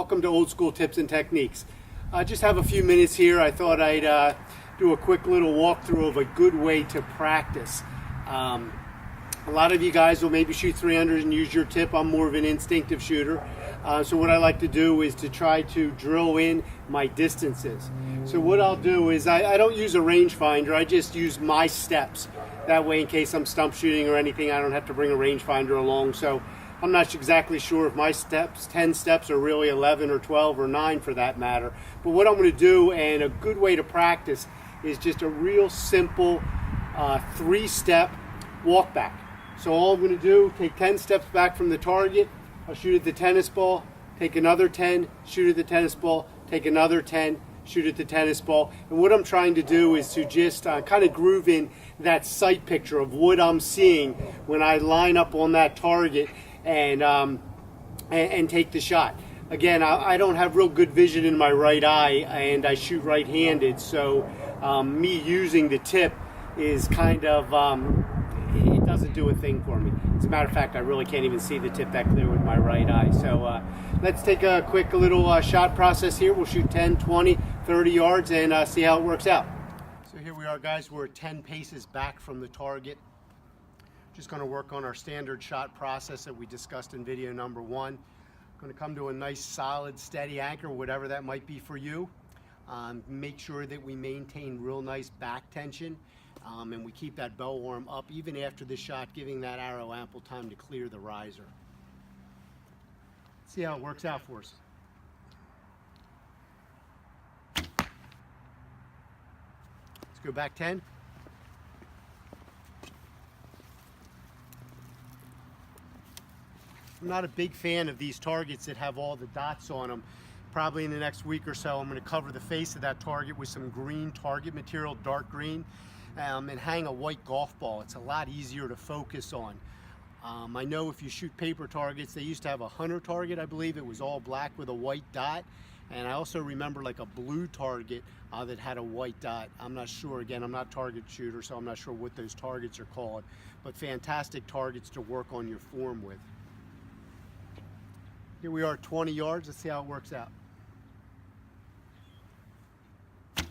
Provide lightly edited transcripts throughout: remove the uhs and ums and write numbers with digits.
welcome to Old School Tips and Techniques. I just have a few minutes here. I thought I'd do a quick little walkthrough of a good way to practice. A lot of you guys will maybe shoot 300 and use your tip. I'm more of an instinctive shooter. So what I like to do is to try to drill in my distances. So what I'll do is I don't use a rangefinder, I just use my steps. That way, in case I'm stump shooting or anything, I don't have to bring a rangefinder along. So I'm not exactly sure if my steps, 10 steps, are really 11 or 12 or 9 for that matter. But what I'm going to do, and a good way to practice, is just a real simple 3-step walk back. So all I'm going to do, take 10 steps back from the target, I'll shoot at the tennis ball, take another 10, shoot at the tennis ball, take another 10, shoot at the tennis ball. And what I'm trying to do is to just kind of groove in that sight picture of what I'm seeing when I line up on that target and take the shot. Again, I don't have real good vision in my right eye, and I shoot right-handed, so me using the tip is kind of, it doesn't do a thing for me. As a matter of fact, I really can't even see the tip that clear with my right eye. So let's take a quick little shot process here. We'll shoot 10, 20, 30 yards and see how it works out. So here we are, guys. We're 10 paces back from the target. Just going to work on our standard shot process that we discussed in video number 1. Going to come to a nice, solid, steady anchor, whatever that might be for you. Make sure that we maintain real nice back tension, and we keep that bow arm up even after the shot, giving that arrow ample time to clear the riser. See how it works out for us. Let's go back 10. I'm not a big fan of these targets that have all the dots on them. Probably in the next week or so, I'm going to cover the face of that target with some green target material, dark green, and hang a white golf ball. It's a lot easier to focus on. I know if you shoot paper targets, they used to have a hunter target, I believe. It was all black with a white dot. And I also remember like a blue target that had a white dot. I'm not sure, again, I'm not a target shooter, so I'm not sure what those targets are called. But fantastic targets to work on your form with. Here we are, 20 yards. Let's see how it works out. Let's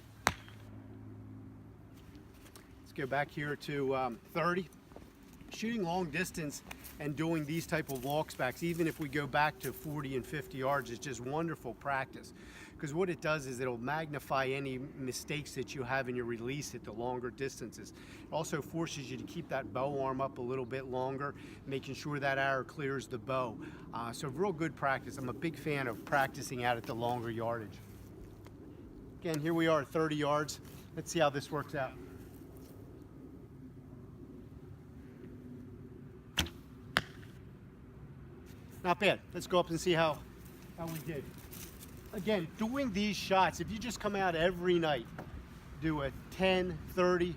go back here to 30. Shooting long distance and doing these type of walks backs, even if we go back to 40 and 50 yards, is just wonderful practice. Because what it does is it'll magnify any mistakes that you have in your release at the longer distances. It also forces you to keep that bow arm up a little bit longer, making sure that arrow clears the bow. So real good practice. I'm a big fan of practicing out at the longer yardage. Again, here we are at 30 yards. Let's see how this works out. Not bad. Let's go up and see how we did. Again, doing these shots, if you just come out every night, do a 10, 30,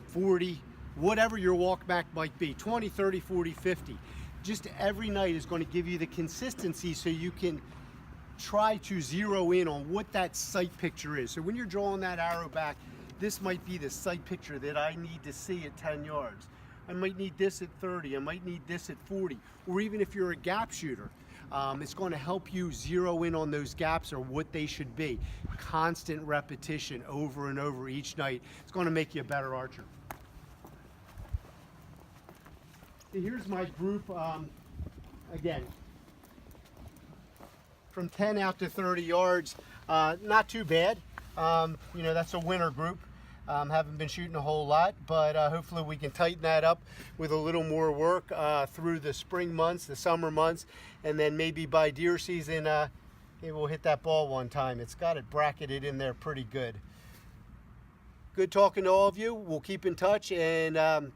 40, whatever your walk back might be, 20, 30, 40, 50. Just every night is going to give you the consistency so you can try to zero in on what that sight picture is. So when you're drawing that arrow back, this might be the sight picture that I need to see at 10 yards. I might need this at 30, I might need this at 40, or even if you're a gap shooter, it's going to help you zero in on those gaps or what they should be. Constant repetition over and over each night. It's going to make you a better archer. So here's my group, again, from 10 out to 30 yards, not too bad. You know, that's a winner group. Haven't been shooting a whole lot, but hopefully we can tighten that up with a little more work through the spring months, the summer months, and then maybe by deer season, maybe we'll hit that ball one time. It's got it bracketed in there pretty good. Good talking to all of you. We'll keep in touch and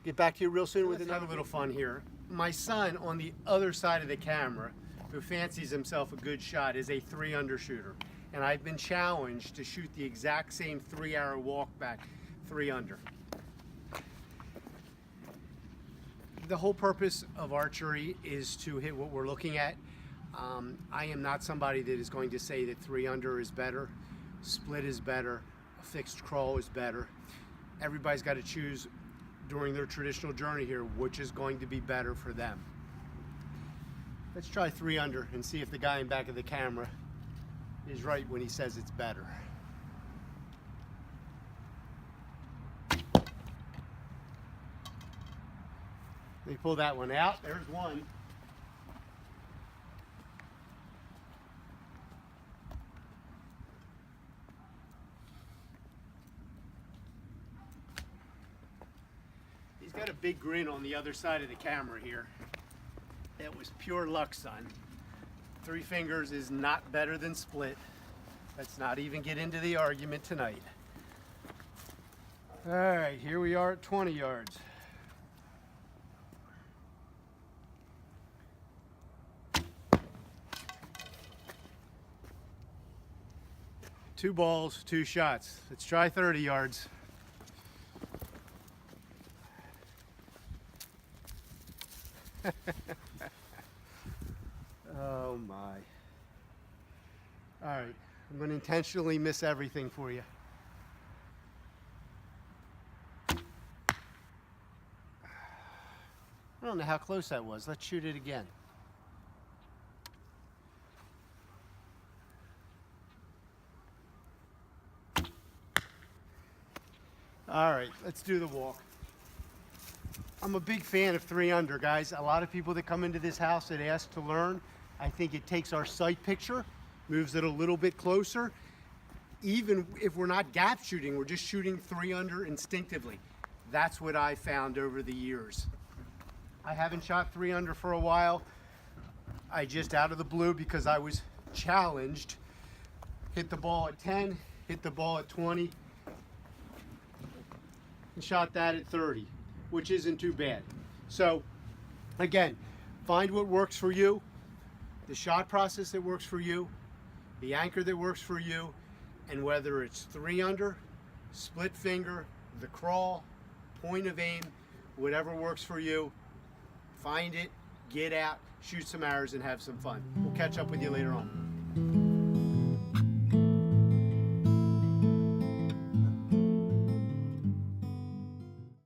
get back to you real soon with another little fun here. My son on the other side of the camera, who fancies himself a good shot, is a 3-under shooter. And I've been challenged to shoot the exact same 3-arrow walk back, 3-under. The whole purpose of archery is to hit what we're looking at. I am not somebody that is going to say that 3-under is better, split is better, a fixed crawl is better. Everybody's got to choose during their traditional journey here which is going to be better for them. Let's try 3 under and see if the guy in back of the camera is right when he says it's better. They pull that one out. There's one. He's got a big grin on the other side of the camera here. That was pure luck, son. 3 fingers is not better than split. Let's not even get into the argument tonight. All right, here we are at 20 yards. Two balls, 2 shots. Let's try 30 yards. Oh my. All right, I'm going to intentionally miss everything for you. I don't know how close that was. Let's shoot it again. All right, let's do the walk. I'm a big fan of 3 under, guys. A lot of people that come into this house that ask to learn, I think it takes our sight picture, moves it a little bit closer. Even if we're not gap shooting, we're just shooting 3 under instinctively. That's what I found over the years. I haven't shot 3 under for a while. I just out of the blue, because I was challenged, hit the ball at 10, hit the ball at 20, and shot that at 30. Which isn't too bad. So again, find what works for you, the shot process that works for you, the anchor that works for you, and whether it's 3 under, split finger, the crawl, point of aim, whatever works for you, find it, get out, shoot some arrows, and have some fun. We'll catch up with you later on.